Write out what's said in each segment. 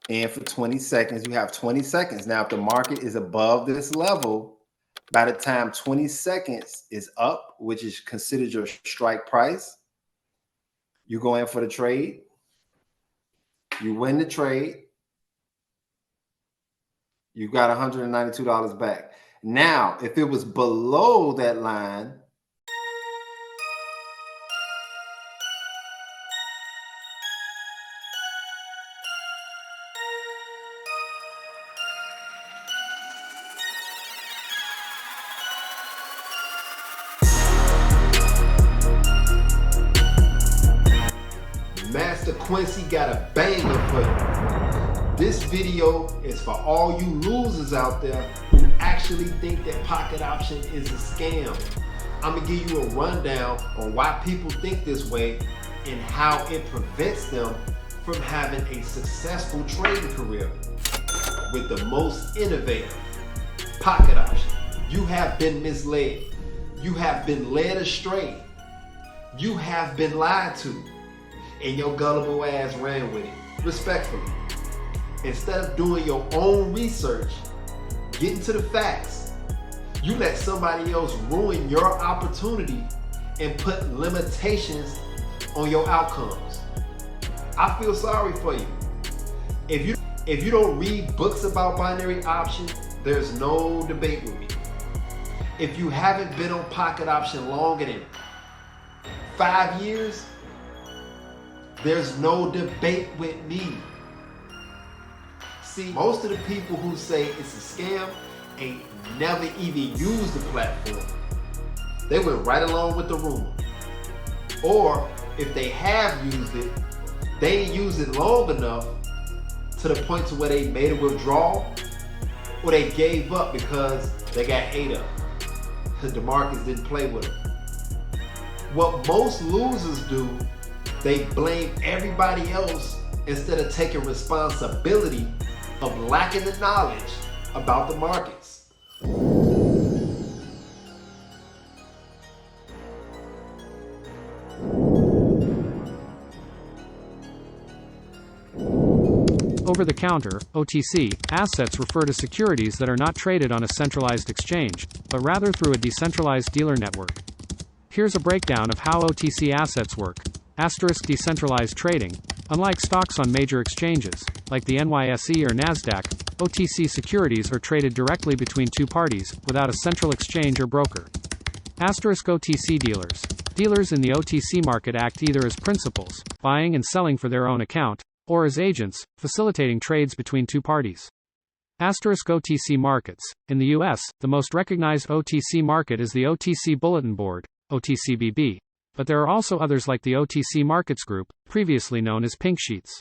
And for 20 seconds, you have 20 seconds. Now, if the market is above this level, by the time 20 seconds is up, which is considered your strike price, you go in for the trade, you win the trade, you got $192 back. Now, if it was below that line, Master Quency got a banger for you. This video is for all you losers out there who actually think that pocket option is a scam. I'm gonna give you a rundown on why people think this way and how it prevents them from having a successful trading career with the most innovative pocket option. You have been misled. You have been led astray. You have been lied to. And your gullible ass ran with it, respectfully. Instead of doing your own research, getting to the facts, you let somebody else ruin your opportunity and put limitations on your outcomes. I feel sorry for you. If you don't read books about binary options, there's no debate with me. If you haven't been on pocket option longer than 5 years, there's no debate with me. See, most of the people who say it's a scam ain't never even used the platform. They went right along with the rumor. Or if they have used it, they ain't used it long enough to the point to where they made a withdrawal or they gave up because they got ate up. The markets didn't play with them. What most losers do, they blame everybody else instead of taking responsibility of lacking the knowledge about the markets. Over-the-counter, OTC, assets refer to securities that are not traded on a centralized exchange, but rather through a decentralized dealer network. Here's a breakdown of how OTC assets work. Asterisk decentralized trading. Unlike stocks on major exchanges, like the NYSE or NASDAQ, OTC securities are traded directly between two parties, without a central exchange or broker. Asterisk OTC dealers. Dealers in the OTC market act either as principals, buying and selling for their own account, or as agents, facilitating trades between two parties. Asterisk OTC markets. In the US, the most recognized OTC market is the OTC Bulletin Board, OTCBB. But there are also others like the OTC Markets Group, previously known as Pink Sheets.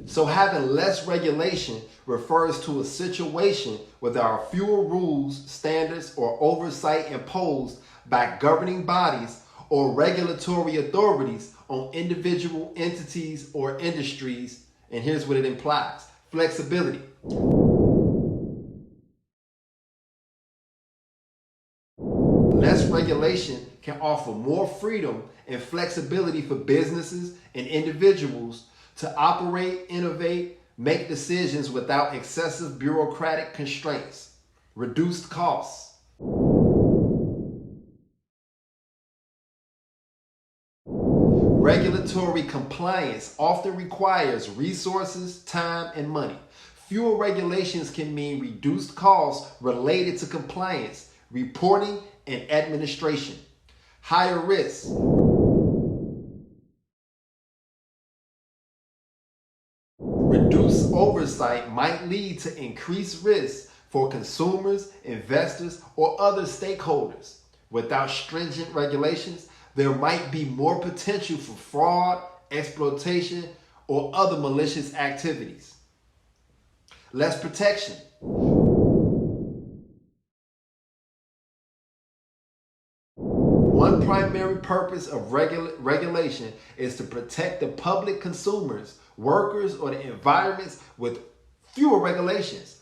So having less regulation refers to a situation where there are fewer rules, standards, or oversight imposed by governing bodies or regulatory authorities on individual entities or industries. And here's what it implies. Flexibility. Less regulation can offer more freedom and flexibility for businesses and individuals to operate, innovate, make decisions without excessive bureaucratic constraints. Reduced costs. Regulatory compliance often requires resources, time, and money. Fewer regulations can mean reduced costs related to compliance, reporting, and administration. Higher risks. Reduced oversight might lead to increased risks for consumers, investors, or other stakeholders. Without stringent regulations, there might be more potential for fraud, exploitation, or other malicious activities. Less protection. One primary purpose of regulation is to protect the public, consumers, workers, or the environments. With fewer regulations,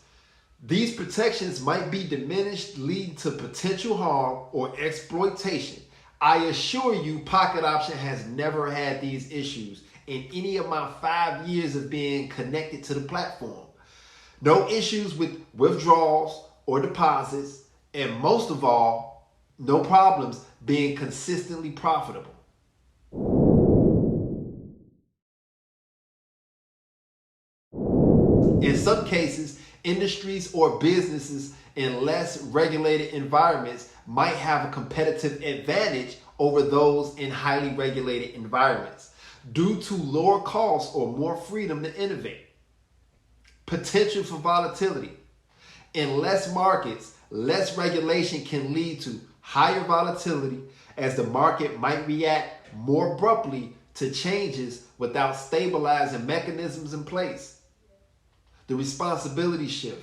These protections might be diminished, leading to potential harm or exploitation. I assure you, Pocket Option has never had these issues in any of my 5 years of being connected to the platform. No issues with withdrawals or deposits, and most of all, no problems being consistently profitable. In some cases, industries or businesses in less regulated environments might have a competitive advantage over those in highly regulated environments due to lower costs or more freedom to innovate. Potential for volatility. In less markets, less regulation can lead to higher volatility as the market might react more abruptly to changes without stabilizing mechanisms in place. The responsibility shift.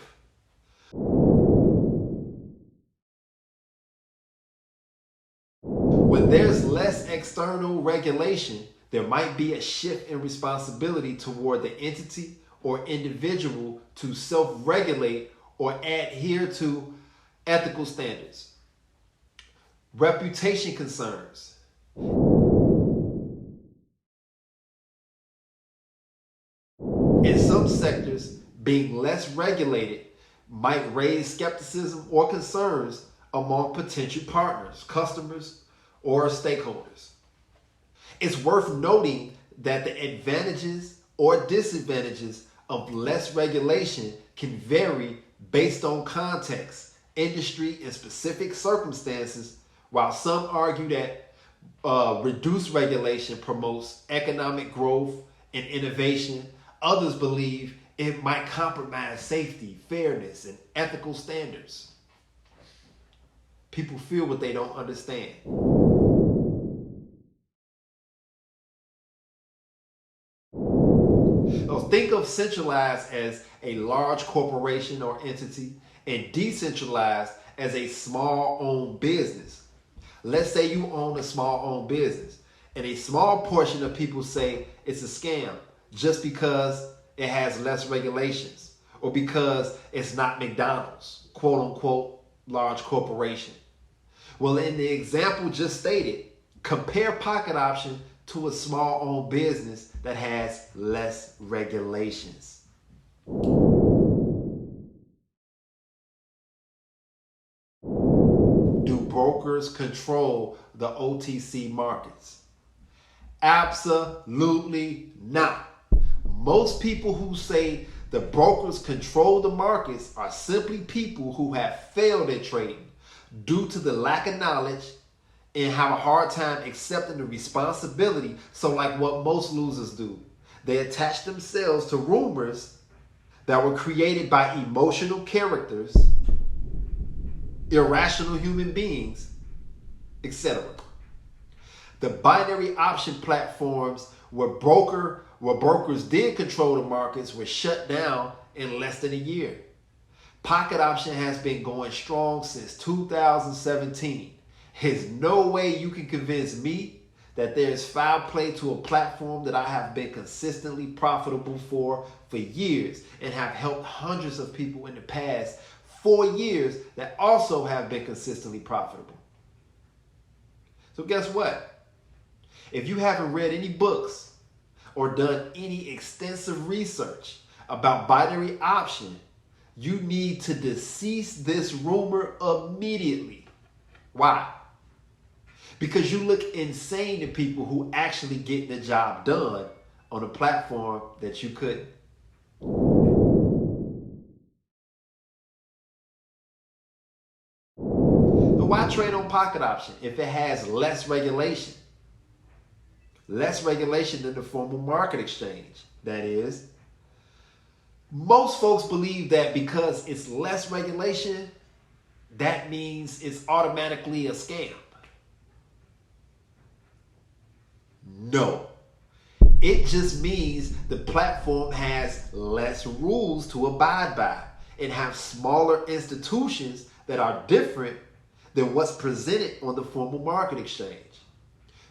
When there's less external regulation, there might be a shift in responsibility toward the entity or individual to self-regulate or adhere to ethical standards. Reputation concerns. In some sectors, being less regulated might raise skepticism or concerns among potential partners, customers, or stakeholders. It's worth noting that the advantages or disadvantages of less regulation can vary based on context, industry, and specific circumstances. While some argue that reduced regulation promotes economic growth and innovation, others believe it might compromise safety, fairness, and ethical standards. People feel what they don't understand. So think of centralized as a large corporation or entity and decentralized as a small-owned business. Let's say you own a small-owned business and a small portion of people say it's a scam just because it has less regulations or because it's not McDonald's, quote unquote, large corporation. Well, in the example just stated, compare Pocket Option to a small-owned business that has less regulations. Do brokers control the OTC markets? Absolutely not. Most people who say the brokers control the markets are simply people who have failed at trading due to the lack of knowledge and have a hard time accepting the responsibility. So like what most losers do, they attach themselves to rumors that were created by emotional characters, irrational human beings, etc. The binary option platforms where brokers did control the markets were shut down in less than a year. Pocket Option has been going strong since 2017. There's no way you can convince me that there's foul play to a platform that I have been consistently profitable for years and have helped hundreds of people in the past 4 years that also have been consistently profitable. So guess what? If you haven't read any books or done any extensive research about binary option, you need to decease this rumor immediately. Why? Because you look insane to people who actually get the job done on a platform that you couldn't. So why trade on Pocket Option if it has less regulation? Less regulation than the formal market exchange, that is. Most folks believe that because it's less regulation, that means it's automatically a scam. No. It just means the platform has less rules to abide by and have smaller institutions that are different than what's presented on the formal market exchange.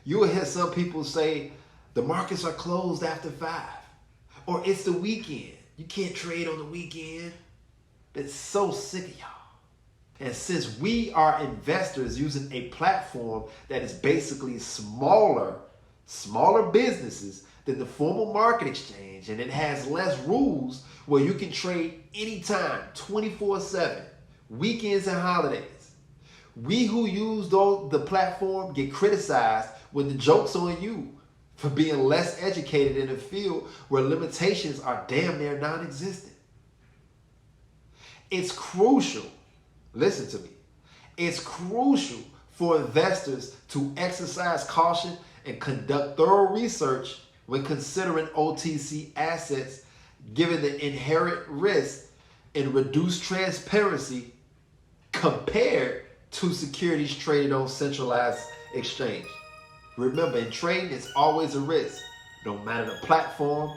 You will hear some people say the markets are closed after 5, or it's the weekend. You can't trade on the weekend. It's so sick of y'all. And since we are investors using a platform that is basically smaller businesses than the formal market exchange, and it has less rules where you can trade anytime, 24/7, weekends and holidays, we who use the platform get criticized when the joke's on you for being less educated in a field where limitations are damn near non-existent. It's crucial, listen to me, it's crucial for investors to exercise caution and conduct thorough research when considering OTC assets, given the inherent risk and reduced transparency compared to securities traded on centralized exchange. Remember, in trading, it's always a risk, no matter the platform,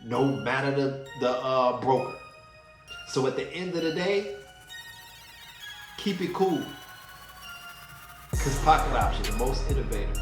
no matter the broker. So at the end of the day, keep it cool. Because Pocket Option, the most innovative,